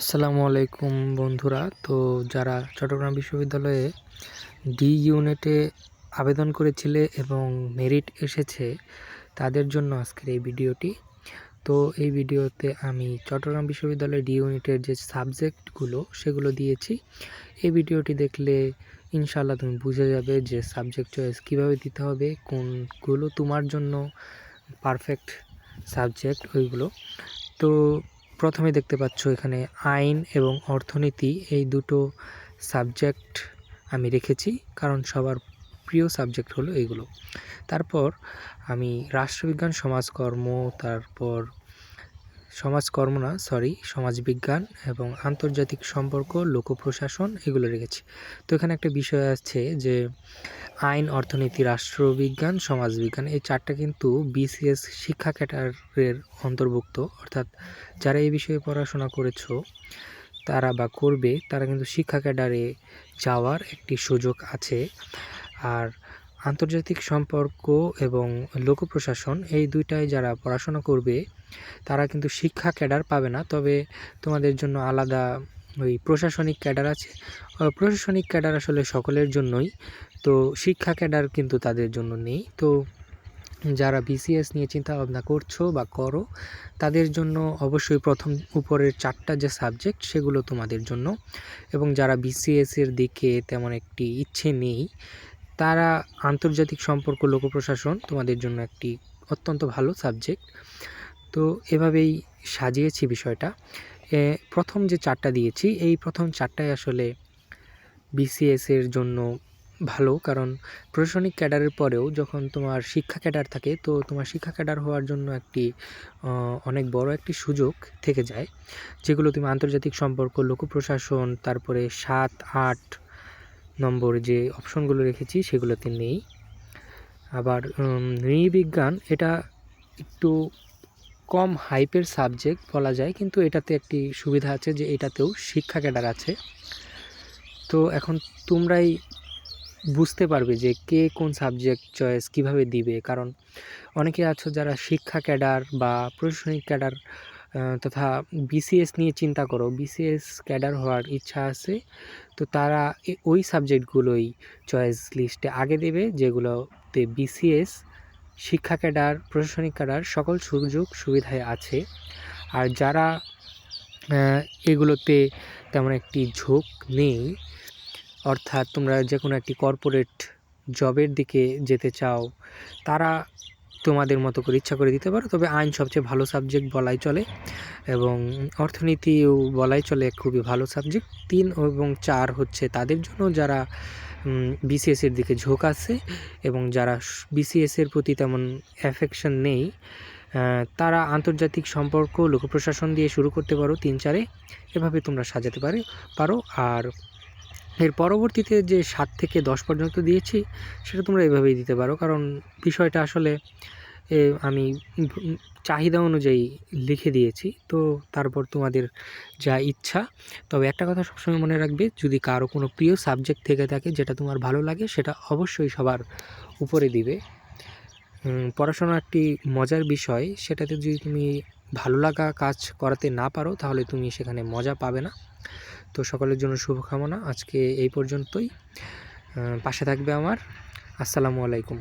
আসসালামু আলাইকুম বন্ধুরা। তো যারা চট্টগ্রাম বিশ্ববিদ্যালয়ে ডি ইউনিটে আবেদন করেছিলে এবং মেরিট এসেছে তাদের জন্য আজকের এই ভিডিওটি। তো এই ভিডিওতে আমি চট্টগ্রাম বিশ্ববিদ্যালয়ের ডি ইউনিটের যে সাবজেক্টগুলো সেগুলো দিয়েছি। এই ভিডিওটি দেখলে ইনশাআল্লাহ তুমি বুঝে যাবে যে সাবজেক্ট চয়েস কীভাবে দিতে হবে, কোনগুলো তোমার জন্য পারফেক্ট সাবজেক্ট ওইগুলো। তো প্রথমে দেখতে পাচ্ছ এখানে আইন এবং অর্থনীতি এই দুটো সাবজেক্ট আমি রেখেছি, কারণ সবার প্রিয় সাবজেক্ট হলো এইগুলো। তারপর আমি রাষ্ট্রবিজ্ঞান, সমাজবিজ্ঞান এবং আন্তর্জাতিক সম্পর্ক, লোক প্রশাসন এগুলো রেখেছি। তো এখানে একটা বিষয় আছে যে আইন, অর্থনীতি, রাষ্ট্রবিজ্ঞান, সমাজবিজ্ঞান এই চারটা কিন্তু বিসিএস শিক্ষা ক্যাডারের অন্তর্ভুক্ত। অর্থাৎ যারা এই বিষয়ে পড়াশোনা করেছো তারা বা করবে তারা কিন্তু শিক্ষা ক্যাডারে যাওয়ার একটি সুযোগ আছে। আর আন্তর্জাতিক সম্পর্ক এবং লোক প্রশাসন এই দুইটায় যারা পড়াশোনা করবে তারা কিন্তু শিক্ষা ক্যাডার পাবে না, তবে তোমাদের জন্য আলাদা ওই প্রশাসনিক ক্যাডার আছে। প্রশাসনিক ক্যাডার আসলে সকলের জন্যই, তো শিক্ষা ক্যাডার কিন্তু তাদের জন্য নেই। তো যারা বিসিএস নিয়ে চিন্তা ভাবনা করছো বা করো তাদের জন্য অবশ্যই প্রথম উপরের চারটা যে সাবজেক্ট সেগুলো তোমাদের জন্য, এবং যারা বিসিএসের দিকে তেমন একটি ইচ্ছে নেই তারা আন্তর্জাতিক সম্পর্ক, লোক প্রশাসন তোমাদের জন্য একটি অত্যন্ত ভালো সাবজেক্ট। তো এভাবেই সাজিয়েছি বিষয়টা। প্রথম যে চারটা দিয়েছি এই প্রথম চারটায় আসলে বিসিএসের জন্য ভালো, কারণ প্রশাসনিক ক্যাডারের পরেও যখন তোমার শিক্ষা ক্যাডার থাকে তো তোমার শিক্ষা ক্যাডার হওয়ার জন্য একটি অনেক বড় একটি সুযোগ থেকে যায়, যেগুলো তুমি আন্তর্জাতিক সম্পর্ক, লোক প্রশাসন, তারপরে 7-8 নম্বর যে অপশনগুলো রেখেছি সেগুলোতে নেই। আবার নৃবিজ্ঞান এটা একটু কম হাইপের সাবজেক্ট বলা যায়, কিন্তু এটাতে একটি সুবিধা আছে যে এটাতেও শিক্ষা ক্যাডার আছে। তো এখন তোমরাই বুঝতে পারবে যে কে কোন সাবজেক্ট চয়েস কিভাবে দিবে, কারণ অনেকে আছো যারা শিক্ষা ক্যাডার বা প্রশাসনিক ক্যাডার তথা বিসিএস নিয়ে চিন্তা করো, বিসিএস ক্যাডার হওয়ার ইচ্ছা আছে, তো তারা ওই সাবজেক্টগুলোই চয়েস লিস্টে আগে দেবে যেগুলোতে বিসিএস, শিক্ষা ক্যাডার, প্রশাসনিক ক্যাডার সকল সুযোগ সুবিধায় আছে। আর যারা এগুলোতে তেমন একটি ঝোঁক নেই, অর্থাৎ তোমরা যে কোনো একটি কর্পোরেট জবের দিকে যেতে চাও, তারা তোমাদের মতো করে ইচ্ছা করে দিতে পারো। তবে আইন সবচেয়ে ভালো সাবজেক্ট বলাই চলে, এবং অর্থনীতিও বলাই চলে খুবই ভালো সাবজেক্ট। 3 এবং 4 হচ্ছে তাদের জন্য যারা বিসিএসের দিকে ঝোঁক আছে এবং যারা বিসিএসের প্রতি তেমন অ্যাফেকশন নেই, তারা আন্তর্জাতিক সম্পর্ক, লোক প্রশাসন দিয়ে শুরু করতে পারো 3-4-এ। এভাবে তোমরা সাজাতে পারো। আর এর পরবর্তীতে যে 7 থেকে 10 পর্যন্ত দিয়েছি সেটা তোমরা এভাবেই দিতে পারো, কারণ বিষয়টা আসলে আমি চাহিদা অনুযায়ী লিখে দিয়েছি। তো তারপর তোমাদের যা ইচ্ছা। তবে একটা কথা সবসময় মনে রাখবে, যদি কারো কোনো প্রিয় সাবজেক্ট থেকে থাকে যেটা তোমার ভালো লাগে সেটা অবশ্যই সবার উপরে দিবে। পড়াশোনা একটি মজার বিষয়, সেটাতে যদি তুমি ভালো লাগা কাজ করাতে না পারো তাহলে তুমি সেখানে মজা পাবে না। তো সকলের জন্য শুভকামনা। আজকে এই পর্যন্তই। পাশে থাকবে আমার। আসসালামু আলাইকুম।